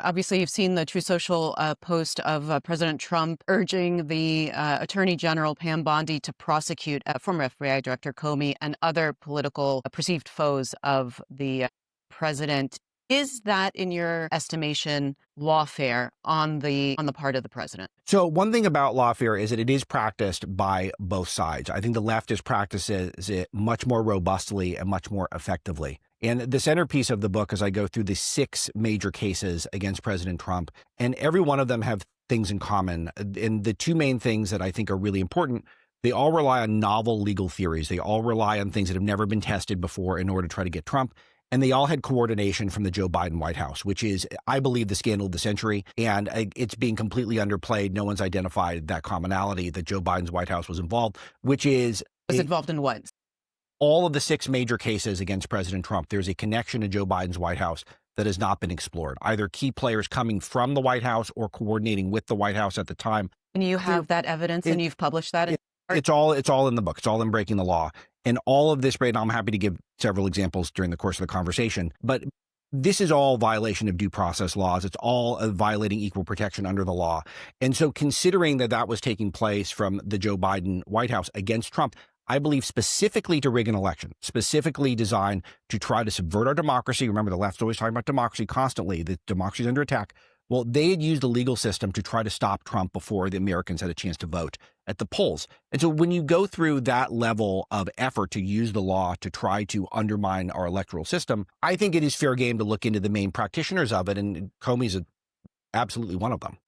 Obviously, you've seen the True Social post of President Trump urging the Attorney General Pam Bondi to prosecute former FBI Director Comey and other political perceived foes of the president. Is that, in your estimation, lawfare on the part of the president? So one thing about lawfare is that it is practiced by both sides. I think the leftist practices it much more robustly and much more effectively. And the centerpiece of the book is I go through the 6 major cases against President Trump, and every one of them have things in common. And the 2 main things that I think are really important, they all rely on novel legal theories. They all rely on things that have never been tested before in order to try to get Trump. And they all had coordination from the Joe Biden White House, which is, I believe, the scandal of the century. And it's being completely underplayed. No one's identified that commonality that Joe Biden's White House was involved, which is Was involved in what? all of the 6 major cases against President Trump. There's a connection to Joe Biden's White House that has not been explored, either key players coming from the White House or coordinating with the White House at the time. And you have that evidence, and you've published that? It's all in the book. It's all in Breaking the Law. And all of this, and I'm happy to give several examples during the course of the conversation, but this is all violation of due process laws. It's all violating equal protection under the law. And so considering that that was taking place from the Joe Biden White House against Trump, I believe specifically to rig an election, specifically designed to try to subvert our democracy. Remember, the left's always talking about democracy constantly. The democracy is under attack. Well, they had used the legal system to try to stop Trump before the Americans had a chance to vote at the polls. And so when you go through that level of effort to use the law to try to undermine our electoral system, I think it is fair game to look into the main practitioners of it. And Comey's absolutely one of them.